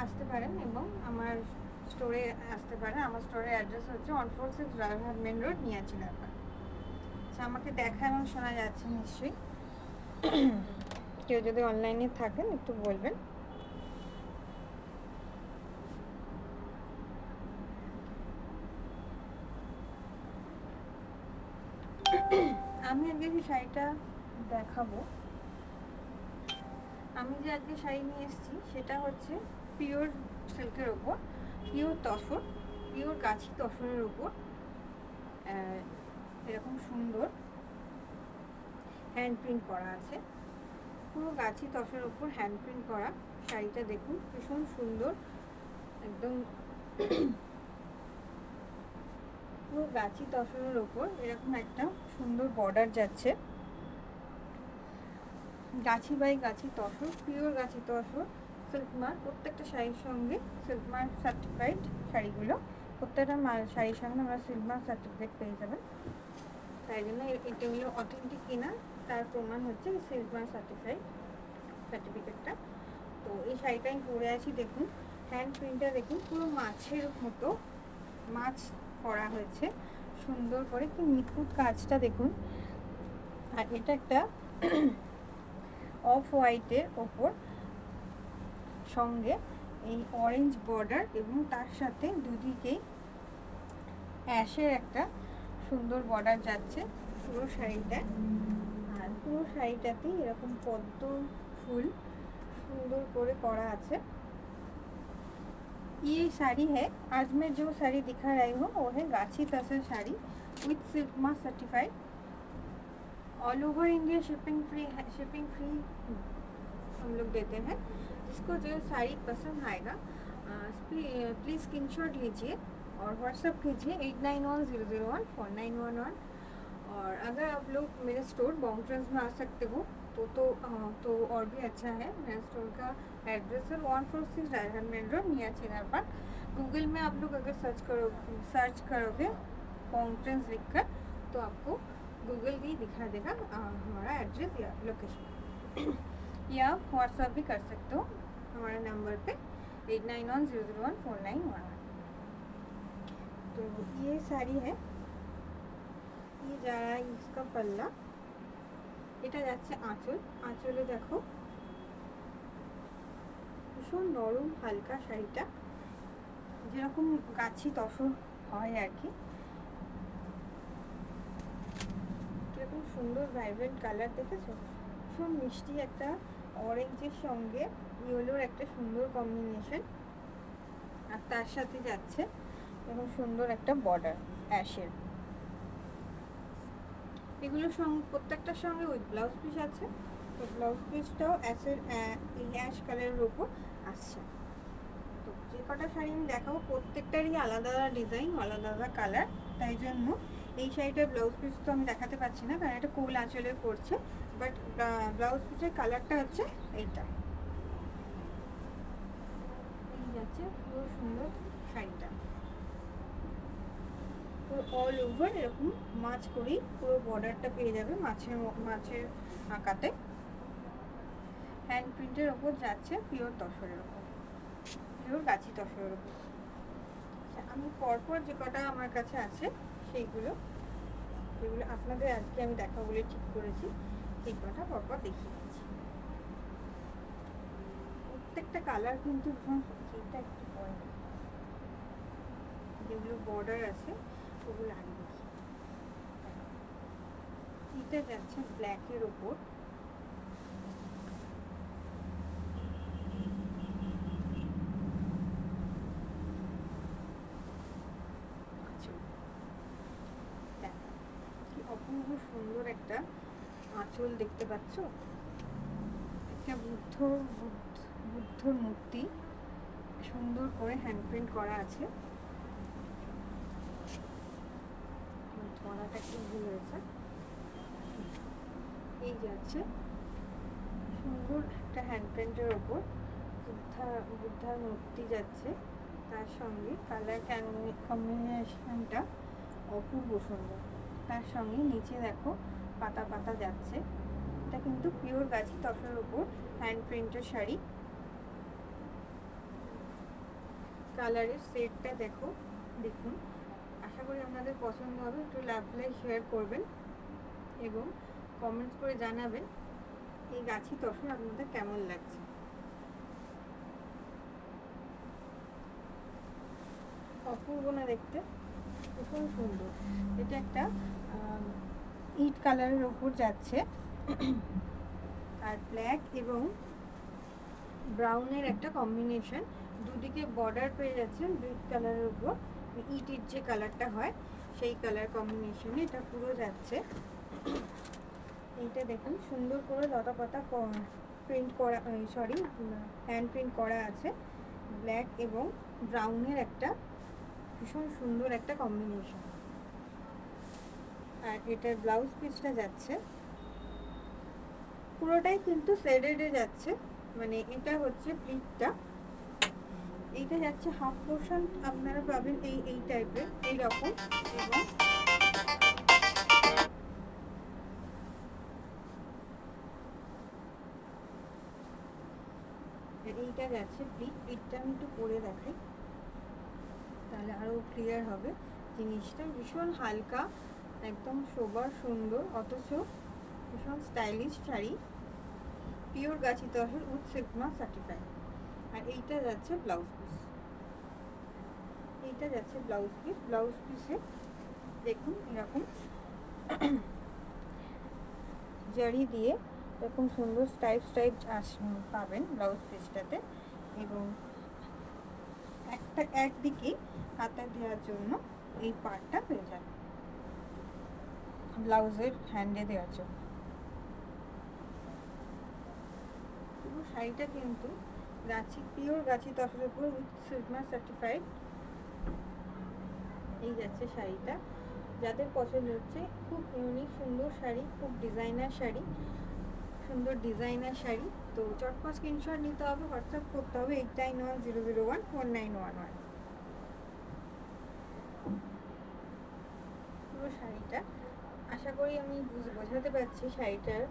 আসতে পারেন এবং আমার স্টোরে আসতে পারেন। আমার স্টোরের অ্যাড্রেস হচ্ছে 146 রায়হাট মেন রোড, নিয়াচিনারপাড়। আচ্ছা, আমাকে দেখা এবং শোনা যাচ্ছে নিশ্চয়ই? কেউ যদি অনলাইনে থাকেন একটু বলবেন। আমি আজকে যে শাড়িটা দেখাবো, আমি যে আজকে শাড়ি নিয়ে এসেছি সেটা হচ্ছে পিওর সিল্কের ওপর, পিওর তসর, পিওর গাছি তসরের ওপর এরকম সুন্দর হ্যান্ড প্রিন্ট করা আছে। পুরো গাছি তসরের ওপর হ্যান্ড প্রিন্ট করা শাড়িটা দেখুন, ভীষণ সুন্দর। একদম পুরো গাছি তসরের ওপর এরকম একটা সুন্দর বর্ডার যাচ্ছে। গাছি by Gachhi tussar, pure Gachhi tussar, silk mark. প্রত্যেকটা শাড়ির সঙ্গে সিল্ক মার্ক সার্টিফাইড শাড়িগুলো, প্রত্যেকটা শাড়ির সঙ্গে আমরা সিল্ক মার্ক সার্টিফিকেট পেয়ে যাবেন। তাই জন্য এটাগুলো অথেন্টিক কিনা তার প্রমাণ হচ্ছে সিল্ক মার্ক সার্টিফিকেটটা। তো এই শাড়িটা আমি পরে আছি, দেখুন হ্যান্ড প্রিন্টটা দেখুন, পুরো মাছের মতো মাছ করা হয়েছে সুন্দর করে, কি নিখুঁত কাজটা দেখুন। আর এটা একটা অফ হোয়াইটের ওপর সঙ্গে এই অরেঞ্জ বর্ডার এবং তার সাথে দুদিকেই অ্যাশের একটা সুন্দর বর্ডার যাচ্ছে পুরো শাড়িটা। আর পুরো শাড়িটাতেই এরকম পদ্ম ফুল সুন্দর করে করা আছে। ये साड़ी है, आज मैं जो साड़ी दिखा रही हूँ वो है Gachhi tussar sari with silk mark certified. All over India shipping free हम लोग देते हैं। जिसको जो साड़ी पसंद आएगा प्लीज़ स्क्रीनशॉट लीजिए और व्हाट्सअप कीजिए 8910014911। और अगर आप लोग मेरे स्टोर बॉन्ट्रेंस में आ सकते हो तो और भी अच्छा है। मेरे स्टोर का एड्रेस है 146 रायहाट मेन रोड, नियाचिनारपाड़। गूगल में आप लोग अगर सर्च करोगे बॉन्ट्रेंस लिखकर तो आपको गूगल भी दिखा देगा हमारा एड्रेस या लोकेशन। या आप व्हाट्सअप भी कर सकते हो हमारे नंबर पे 8910014911। तो ये साड़ी है, ये जा रहा है इसका पल्ला, এটা যাচ্ছে আঁচল। আঁচলে দেখো ভীষণ নরম হালকা শাড়িটা, যেরকম গাছি তসর হয় আর কি। কিরকম সুন্দর ভাইব্রেন্ট কালার দেখেছো, ভীষণ মিষ্টি একটা অরেঞ্জের সঙ্গে ইয়েলোর একটা সুন্দর কম্বিনেশন। আর তার সাথে যাচ্ছে এবং সুন্দর একটা বর্ডার অ্যাশের। এগুলোর সঙ্গে প্রত্যেকটার সঙ্গে উইথ ব্লাউজ পিস আছে। তো ব্লাউজ পিসটাও অ্যাশ কালারের উপর আসছে। তো যে কটা শাড়ি আমি দেখাবো প্রত্যেকটারই আলাদা আলাদা ডিজাইন, আলাদা আলাদা কালার। তাই জন্য এই শাড়িটার ব্লাউজ পিস তো আমি দেখাতে পারছি না, কারণ এটা কোল আঁচলে পড়ছে। বাট ব্লাউজ পিসের কালারটা হচ্ছে এইটা। এই যাচ্ছে পুরো সুন্দর শাড়িটা, পুরো অল ওভার এরকম মাছ করেই পুরো বর্ডারটা পেয়ে যাবে মাছের আঁকাতে। হ্যান্ড প্রিন্টের ওপর যাচ্ছে পিওর তসরের ওপর, পিওর গাছি তসরের ওপর। আমি পরপর যে কটা আমার কাছে আছে সেইগুলো, যেগুলো আপনাদের আজকে আমি দেখা বলে ঠিক করেছি, সেই কটা পরপর দেখিয়ে দিচ্ছি। প্রত্যেকটা কালার কিন্তু সেইটা একটু পরে, যেগুলো বর্ডার আছে ওগুলো আগে দেখি। এটা যাচ্ছে ব্ল্যাকের ওপর, কি অপূর্ব সুন্দর একটা আঁচল দেখতে পাচ্ছ। একটা বুদ্ধর মূর্তি সুন্দর করে হ্যান্ড প্রিন্ট করা আছে। ধরাটা একটু ভুল হয়েছে। এই যাচ্ছে সুন্দর একটা হ্যান্ড প্রিন্টের ওপর বুদ্ধার মূর্তি যাচ্ছে, তার সঙ্গে কালার কম্বিনেশনটা অপূর্ব সুন্দর। তার সঙ্গে নিচে দেখো পাতা পাতা যাচ্ছে। এটা কিন্তু পিওর গাছি তসরের ওপর হ্যান্ড প্রিন্টের শাড়ি। কালারের সেটটা দেখুন, আশা করি আপনাদের পছন্দ হবে। একটু লাভ লাইক শেয়ার করবেন এবং কমেন্টস করে জানাবেন এই গাছি তসর আপনাদের কেমন লাগছে। অপূর্ব না দেখতে, ভীষণ সুন্দর। এটা একটা ইট কালারের ওপর যাচ্ছে আর ব্ল্যাক এবং ব্রাউনের একটা কম্বিনেশন, দুদিকে বর্ডার পেয়ে যাচ্ছেন ইট কালারের উপর। ইটের যে কালারটা হয় সেই কালার কম্বিনেশনে এটা পুরো যাচ্ছে। এইটা দেখুন সুন্দর করে লতা পাতা প্রিন্ট করা, সরি হ্যান্ড প্রিন্ট করা আছে। ব্ল্যাক এবং ব্রাউনের একটা ভীষণ সুন্দর একটা কম্বিনেশন। আর এটার ব্লাউজ পিসটা যাচ্ছে পুরোটাই কিন্তু শেডেডে যাচ্ছে, মানে এটা হচ্ছে প্লিটটা, এইটা যাচ্ছে হাফ পোর্শন আপনারা পাবেন এই টাইপের এইরকম, এবং এইটা যাচ্ছে প্লিটটা আমি একটু পরে দেখাই তাহলে আরো ক্লিয়ার হবে জিনিসটা। ভীষণ হালকা, একদম সোবার সুন্দর, অথচ ভীষণ stylish sari, pure Gachhi tussar with silk mark certified. আর এইটা যাচ্ছে ব্লাউজ পিস, এইটা যাচ্ছে ব্লাউজ পিস। ব্লাউজ পিসে দেখুন এরকম জারি দিয়ে এরকম সুন্দর স্টাইপ পাবেন ব্লাউজ পিসটাতে, এবং একদিকে হাতা দেওয়ার জন্য এই পার্টটা পেয়ে যাবে ব্লাউজের হ্যান্ডে দেওয়ার জন্য। পুরো শাড়িটা কিন্তু পিওর গাছি তসরের উপর উইথ সিল্ক মার্ক সার্টিফাইড। এই যাচ্ছে শাড়িটা, যাদের পছন্দ হচ্ছে খুব ইউনিক সুন্দর শাড়ি, খুব ডিজাইনার শাড়ি, সুন্দর ডিজাইনার শাড়ি, তো চটপট স্ক্রিনশট নিতে হবে, হোয়াটসঅ্যাপ করতে হবে 8910014911। পুরো শাড়িটা আশা করি আমি বোঝাতে পারছি শাড়িটার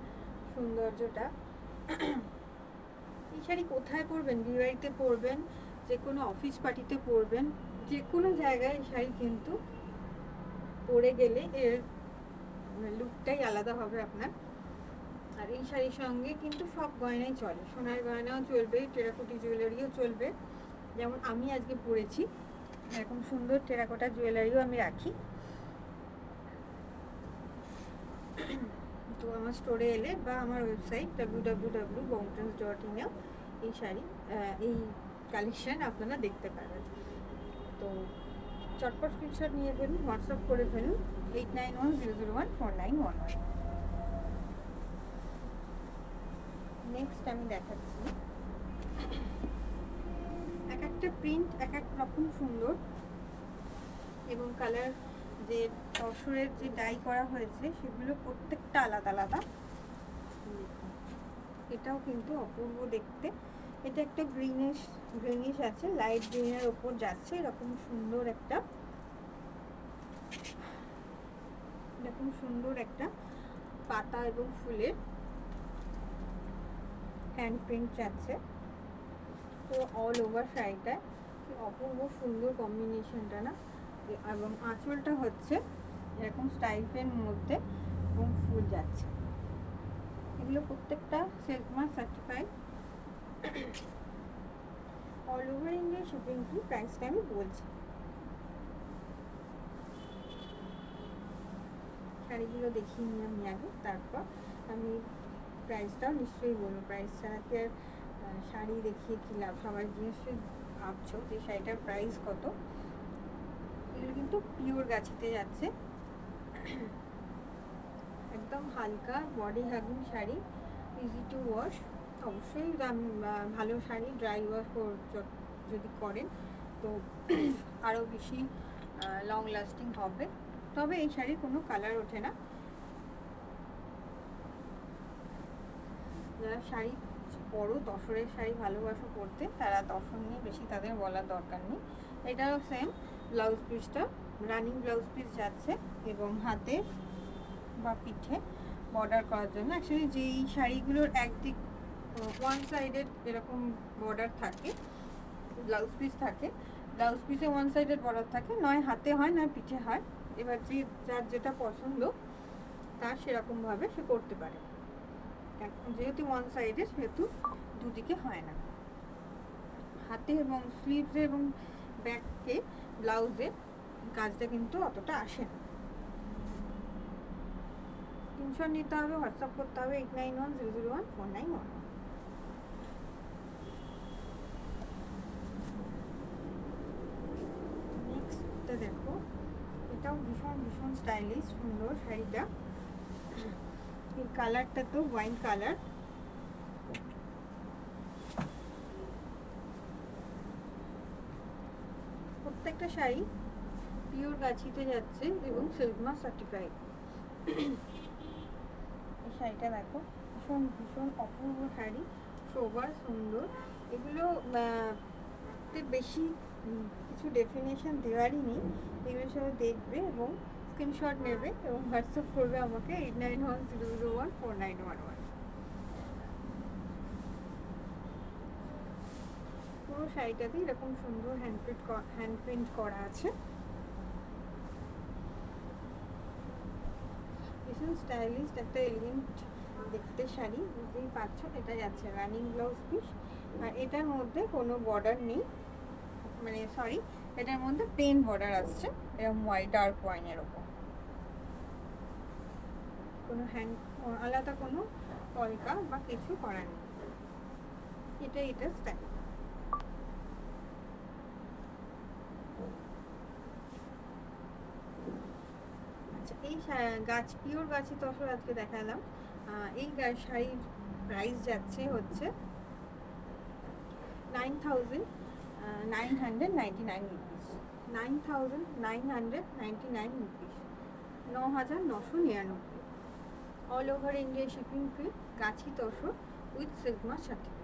সৌন্দর্যটা। এই শাড়ি কোথায় পরবেন? বিয়েবাড়িতে পরবেন, যে কোনো অফিস পার্টিতে পরবেন, যে কোনো জায়গায় এই শাড়ি কিন্তু পরে গেলে এর লুকটাই আলাদা হবে আপনার। আর এই শাড়ির সঙ্গে কিন্তু সব গয়নাই চলে, সোনার গয়নাও চলবে, টেরাকোটা জুয়েলারিও চলবে। যেমন আমি আজকে পরেছি এরকম সুন্দর টেরাকোটা জুয়েলারিও আমি রাখি। তো আমার স্টোরে এলে বা আমার ওয়েবসাইট www.bongtrends.in এও এই শাড়ি এই কালেকশন আপনারা দেখতে পারেন। তো চটপট স্ক্রিনশট নিয়ে ফেলুন, হোয়াটসঅ্যাপ করে ফেলুন 8910014911। নেক্সট আমি দেখাচ্ছি, এক একটা প্রিন্ট এক এক রকম সুন্দর, এবং কালার যে তসরের যে ডাই করা হয়েছে সেগুলো প্রত্যেকটা আলাদা আলাদা। এটাও কিন্তু অপূর্ব দেখতে। এটা একটা গ্রিনিশ আছে, লাইট গ্রিনের ওপর যাচ্ছে এরকম সুন্দর একটা পাতা এবং ফুলের হ্যান্ড প্রিন্ট যাচ্ছে। তো অল ওভার শাড়িটা অপূর্ব সুন্দর কম্বিনেশনটা না, এবং আঁচলটা হচ্ছে এরকম স্টাইপের মধ্যে এবং ফুল যাচ্ছে। এগুলো প্রত্যেকটা silk mark certified, all over India shipping free. প্রাইসটা আমি বলছি, শাড়িগুলো দেখিয়ে নিই আমি আগে, তারপর আমি প্রাইসটাও নিশ্চয়ই বলবো। প্রাইস ছাড়া কি আর শাড়ি দেখিয়ে কি লাভ? সবাই নিশ্চয়ই ভাবছো যে শাড়িটার প্রাইস কত। এগুলো কিন্তু পিওর গাছিতে যাচ্ছে, একদম হালকা body hugging sari, easy to wash. অবশ্যই ভালো শাড়ি ড্রাই ওয়াশ যদি করেন তো আরও বেশি লং লাস্টিং হবে। তবে এই শাড়ির কোনো কালার ওঠে না। যারা শাড়ি পরো, তসরের শাড়ি ভালোবাসো পরতে, তারা তসর নিয়ে বেশি তাদের বলার দরকার নেই। এটাও সেম, ব্লাউজ পিসটা রানিং ব্লাউজ পিস যাচ্ছে, এবং হাতে বা পিঠে বর্ডার করার জন্য। অ্যাকচুয়ালি যেই শাড়িগুলোর একদিক ওয়ান সাইডেড এরকম বর্ডার থাকে, ব্লাউজ পিস থাকে, ব্লাউজ পিসে ওয়ান সাইডেড বর্ডার থাকে, নয় হাতে হয় নয় পিঠে হয়। এবার যার যেটা পছন্দ তার সেরকমভাবে সে করতে পারে। যেহেতু ওয়ান সাইডেড সেহেতু দুদিকে হয় না। হাতে এবং স্লিভসে এবং ব্যাকে ব্লাউজে কাজটা কিন্তু অতটা আসে না। স্ক্রিনশট নিতে হবে, হোয়াটসঅ্যাপ করতে হবে 8910014911। নেক্সটটা দেখো, এটাও ভীষণ ভীষণ স্টাইলিশ সুন্দর শাড়িটা। এই কালারটা তো ওয়াইন কালার। প্রত্যেকটা শাড়ি পিওর গাছিতে যাচ্ছে এবং সিল্ক মার্ক সার্টিফাইড। এই শাড়িটা দেখো, ভীষণ ভীষণ অপূর্ব শাড়ি, সোবার সুন্দর। এগুলো বেশি কিছু ডেফিনেশন দেওয়ারই নেই, এগুলো সব দেখবে এবং স্ক্রিনশট নেবে এবং হোয়াটসঅ্যাপ করবে আমাকে 8910014911। পুরো শাড়িটাতে এরকম সুন্দর হ্যান্ড করা আছে। ভীষণ স্টাইলিশ একটা এলিগেন্ট দেখতে শাড়ি, বুঝতেই পারছো। এটা যাচ্ছে রানিং ব্লাউজ পিস, আর এটার মধ্যে কোনো বর্ডার নেই, মানে সরি, এটার মধ্যে প্লেন বর্ডার আসছে এরকম ডার্ক ওয়াইনের ওপর। কোনো আলাদা কোনো কলকা বা কিছু করা নেই। এটা স্টাইল। আচ্ছা, এই পিওর গাছি তসর আজকে দেখালাম। এই শাড়ির প্রাইস যাচ্ছে হচ্ছে 9,999 rupees. 9,999 rupees, 9,999। All over India shipping free, Gachhi tussar with silk mark certified.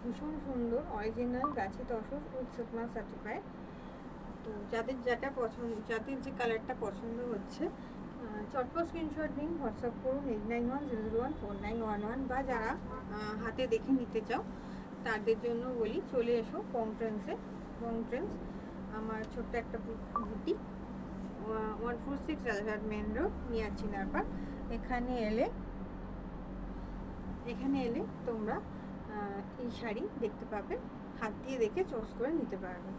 ভীষণ সুন্দর original Gachhi tussar with silk mark certified. তো যাদের যেটা পছন্দ, যাদের যে কালারটা পছন্দ হচ্ছে, চটপট স্ক্রিনশট নিন, হোয়াটসঅ্যাপ করুন 8910014911। বা যারা হাতে দেখে নিতে চাও তাদের জন্য বলি চলে এসো পংট্রেন্সে। পংট্রেন্স আমার ছোট্ট একটা boutique, 146 Rajarhat main road, near Chinar park. এখানে এলে তোমরা এই শাড়ি দেখতে পাবে, হাত দিয়ে দেখে চয়েস করে নিতে পারবে।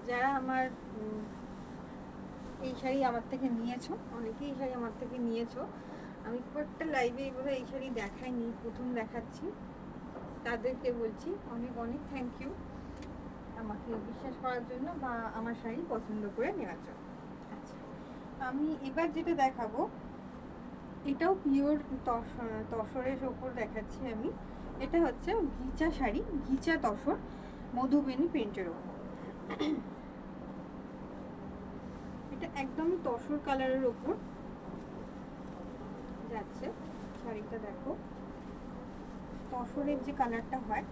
যারা আমার এই শাড়ি আমার থেকে নিয়েছো, অনেকেই এই শাড়ি আমার থেকে নিয়েছো, আমি খুব একটা লাইভে এগুলো এই শাড়ি দেখাইনি, প্রথম দেখাচ্ছি, তাদেরকে বলছি অনেক অনেক থ্যাংক ইউ আমাকে বিশ্বাস করার জন্য বা আমার শাড়ি পছন্দ করে নেওয়ার জন্য। আচ্ছা, আমি এবার যেটা দেখাবো এটাও পিওর তসরের ওপর দেখাচ্ছি আমি। এটা হচ্ছে ঘিচা শাড়ি, ঘিচা তসর মধুবেনী প্রিন্টের ওপর। এটা একদমই তসর কালারের ওপর যাচ্ছে শাড়িটা। দেখো তসরের যে কালারটা হয়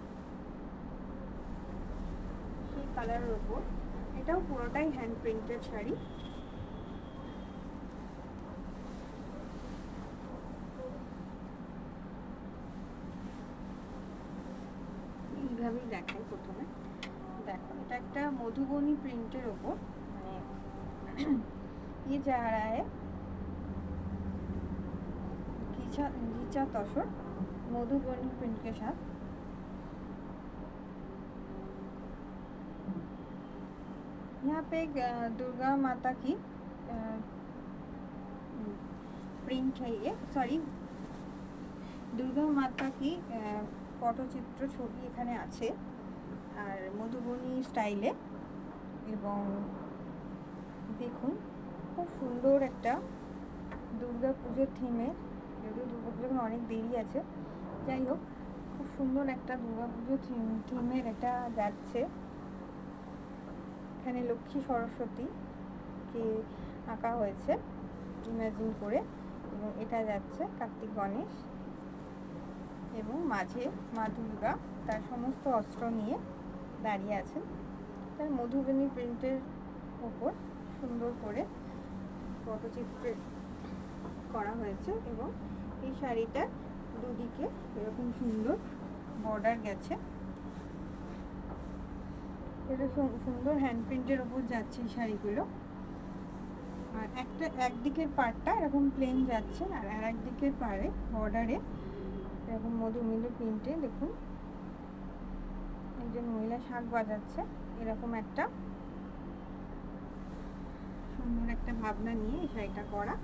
সেই কালারের ওপর, এটাও পুরোটাই হ্যান্ড প্রিন্টেড শাড়ি। এইভাবেই দেখাই প্রথমে। দেখো এটা একটা মধুবনী প্রিন্টের ওপর, মানে ये जा रहा है घिचा तसर मधुबनी प्रिंट के साथ। यहाँ पे दुर्गा माता की प्रिंट है ये, सॉरी दुर्गा माता की পটচিত্র ছবি এখানে আছে আর মধুবনী স্টাইলে। এবং দেখুন খুব সুন্দর একটা দুর্গা পুজোর থিমে, যদিও দুর্গা পুজোর অনেক দেরি আছে, যাই হোক খুব সুন্দর একটা দুর্গা পুজো থিমের এটা যাচ্ছে। এখানে লক্ষ্মী সরস্বতীকে আঁকা হয়েছে ইমাজিন করে, এবং এটা যাচ্ছে কার্তিক গণেশ, এবং মাঝে মা দুর্গা তার সমস্ত অস্ত্র নিয়ে দাঁড়িয়ে আছেন। তার মধুবনী প্রিন্টের ওপর সুন্দর করে পটচিত্রের করা হয়েছে এবং এই শাড়িটা দুদিকে এরকম সুন্দর বর্ডার গেছে। এরকম সুন্দর হ্যান্ড প্রিন্টের ওপর যাচ্ছে এই শাড়িগুলো। আর একদিকের পাড়টা এরকম প্লেন যাচ্ছে, আর একদিকের পাড়ে বর্ডারে এরকম মধুমিলে প্রিন্টে দেখুন একজন মহিলা শাঁখ বাজাচ্ছে, এরকম একটা সুন্দর একটা ভাবনা নিয়ে এই শাড়িটা করা।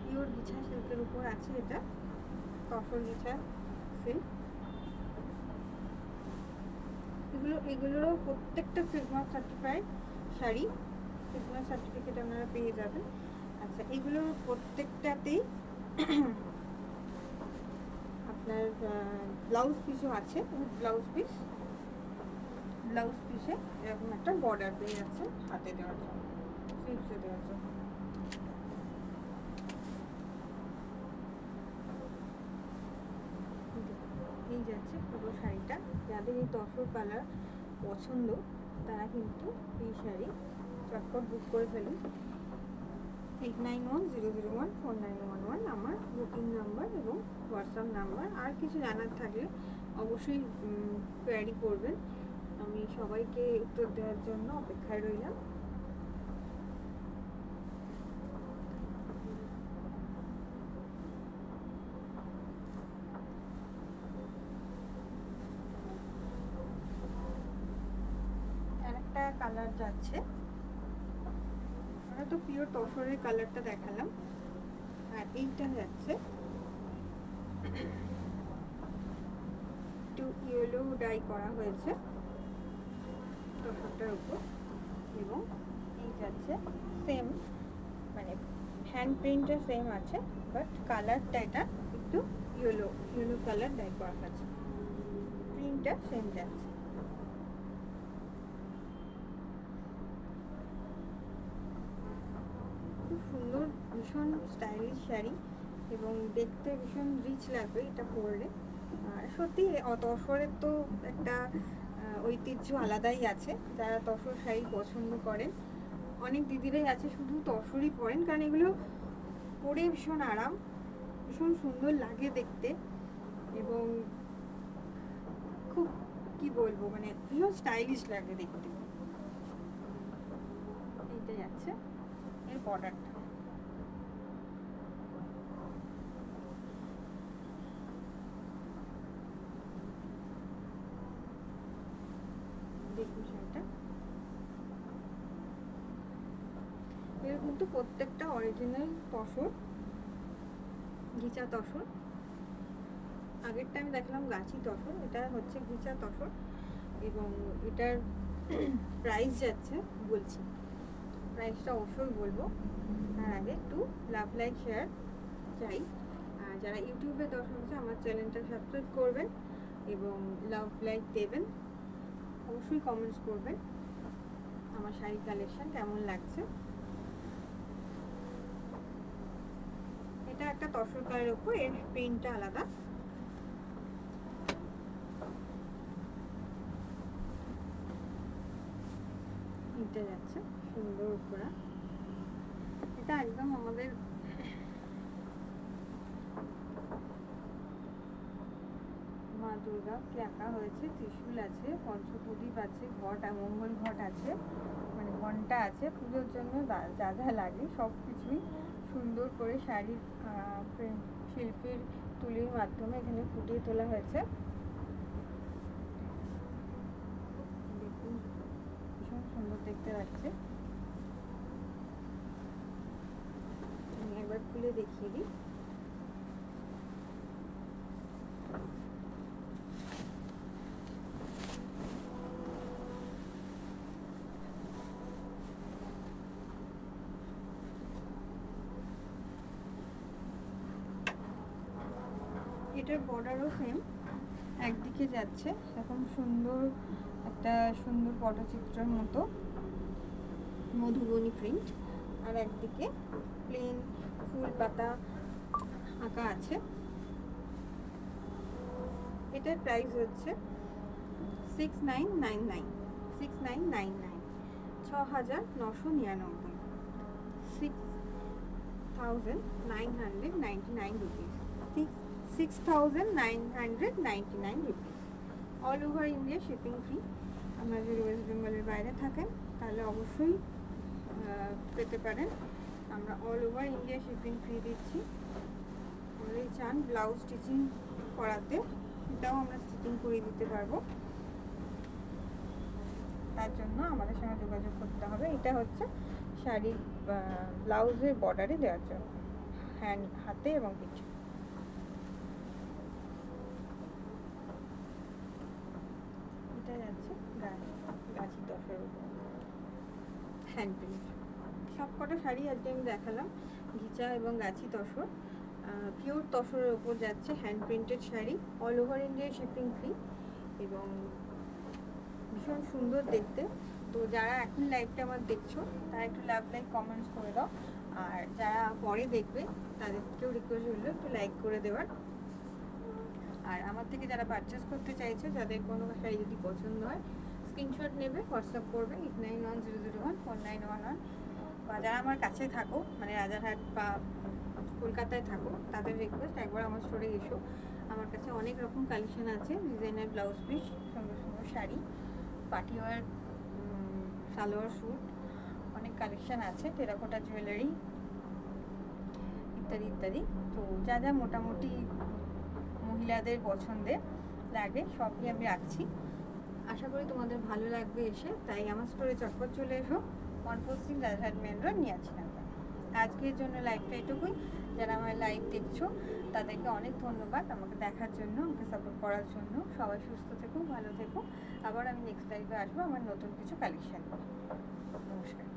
পিওর বিছা সিল্কের উপর আছে, এটা তসর বিছা সিল্ক। এগুলোরও প্রত্যেকটা silk mark certified sari, silk mark certificate আপনারা পেয়ে যাবেন। আচ্ছা, এগুলোর প্রত্যেকটাতেই আপনার ব্লাউজ পিসও আছে, ব্লাউজ পিসে এরকম একটা বর্ডার পেয়ে যাচ্ছে হাতে দেওয়ার জন্য, স্লিভসে দেওয়ার জন্য। এই যাচ্ছে পুরো শাড়িটা। যাদের এই তসর কালার পছন্দ তারা কিন্তু এই শাড়ি চটপট বুক করে ফেলুন। 8910014911 আমার বুকিং নাম্বার এবং হোয়াটসঅ্যাপ নাম্বার। আর কিছু জানার থাকলে অবশ্যই কোয়ারি করবেন, আমি সবাইকে উত্তর দেওয়ার জন্য অপেক্ষায় রইলাম। আরেকটা কালার যাচ্ছে, আমরা তো পিওর তসরের কালারটা দেখালাম, আর এইটা যাচ্ছে একটু ইয়েলো ডাই করা হয়েছে তসরটার উপর, এবং এই যাচ্ছে সেম, মানে হ্যান্ড প্রিন্টটা সেম আছে, বাট কালারটা এটা একটু ইয়েলো কালার ডাই করা আছে, প্রিন্টটা সেম যাচ্ছে। খুব সুন্দর, ভীষণ স্টাইলিশ শাড়ি এবং দেখতে ভীষণ রিচ লাগবে এটা পরলে। আর সত্যি তসরের তো একটা ঐতিহ্য আলাদাই আছে, যারা তসর শাড়ি পছন্দ করেন অনেক দিদিরাই আছে শুধু তসরই পরেন, কারণ এগুলো পরে ভীষণ আরাম, ভীষণ সুন্দর লাগে দেখতে, এবং খুব কি বলবো মানে ভীষণ স্টাইলিশ লাগে দেখতে। এইটা যাচ্ছে এর বর্ডারটা। দেখুন শাড়িটা, এর কিন্তু প্রত্যেকটা অরিজিনাল তসর, ঘিচা তসর। আগেরটা আমি দেখলাম গাছি তসর, এটা হচ্ছে ঘিচা তসর, এবং এটার প্রাইস যাচ্ছে, বলছি প্রাইসটা অবশ্যই বলবো। তার আগে একটু লাভ লাইক শেয়ার চাই। যারা ইউটিউবে দর্শক আছে আমার চ্যানেলটা সাবস্ক্রাইব করবেন এবং লাভ লাইক দেবেন, অবশ্যই কমেন্টস করবেন আমার শাড়ি কালেকশন কেমন লাগছে। এটা একটা তসর কালারের উপর, এর প্রিন্টটা আলাদা। এটা যাচ্ছে সুন্দর উপরা, এটা একদম আমাদের মা দুর্গাকে আঁকা হয়েছে, ত্রিশূল আছে, পঞ্চপ্রদীপ আছে, মঙ্গল ঘট আছে, মানে ঘন্টা আছে, পুজোর জন্য যা যা লাগে সব কিছুই সুন্দর করে শাড়ির শিল্পীর তুলির মাধ্যমে এখানে ফুটিয়ে তোলা হয়েছে। দেখুন ভীষণ সুন্দর দেখতে লাগছে। আমি একবার খুলে দেখিয়ে দিই। এটার বর্ডারও সেম, একদিকে যাচ্ছে এখন সুন্দর একটা সুন্দর পটচিত্রের মতো মধুবনী প্রিন্ট, আর একদিকে প্লেন ফুল পাতা আঁকা আছে। এটার প্রাইস হচ্ছে 6999, 6999, 6999, 6,999 rupees, 6,999 rupees, all over India shipping free. আপনারা যদি ওয়েস্ট বেঙ্গলের বাইরে থাকেন তাহলে অবশ্যই পেতে পারেন। আমরা all over India shipping free দিচ্ছি। যদি চান ব্লাউজ স্টিচিং করাতে, এটাও আমরা স্টিচিং করে দিতে পারবো। তার জন্য আমাদের সঙ্গে যোগাযোগ করতে হবে। এটা হচ্ছে শাড়ির ব্লাউজের বর্ডারে দেওয়ার জন্য, হাতে এবং পিঠে। এটা যাচ্ছে গাছি তসরের উপর হ্যান্ড প্রিন্ট। সবকটা শাড়ি আজকে আমি দেখালাম ঘিচা এবং গাছি তসর, পিওর তসরের উপর যাচ্ছে hand printed sari, all over India shipping free এবং ভীষণ সুন্দর দেখতে। তো যারা এখন লাইভটা আমার দেখছো তারা একটু লাভ লাইক কমেন্টস করে দাও, আর যারা পরে দেখবে তাদেরকেও রিকোয়েস্ট হলো একটু লাইক করে দেওয়ার। আর আমার থেকে যারা পারচেস করতে চাইছো, যাদের কোনো শাড়ি যদি পছন্দ হয় স্ক্রিনশট নেবে, হোয়াটসঅ্যাপ করবে 8910014911। বা যারা আমার কাছে থাকো, মানে রাজারহাট বা কলকাতায় থাকো, তাদের রিকোয়েস্ট একবার আমার স্টোরে এসো। আমার কাছে অনেক রকম কালেকশন আছে, ডিজাইনার ব্লাউজ পিস, সুন্দর সুন্দর শাড়ি, পার্টিওয়ার, সালোয়ার স্যুট, অনেক কালেকশন আছে, টেরাকোটা জুয়েলারি ইত্যাদি ইত্যাদি। তো যা যা মোটামুটি মহিলাদের পছন্দের লাগে সবই আমি রাখছি। আশা করি তোমাদের ভালো লাগবে এসে, তাই আমার স্টোরে চটপট চলে এসো। 146 রাজারহাট মেন রোড, নিয়াচিনাগর। আজকের জন্য লাইভটা এটুকুই। যারা আমার লাইভ দেখছো তাদেরকে অনেক ধন্যবাদ আমাকে দেখার জন্য, আমাকে সাপোর্ট করার জন্য। সবাই সুস্থ থেকো, ভালো থেকো। আবার আমি নেক্সট লাইভে আসবো আমার নতুন কিছু কালেকশন। নমস্কার।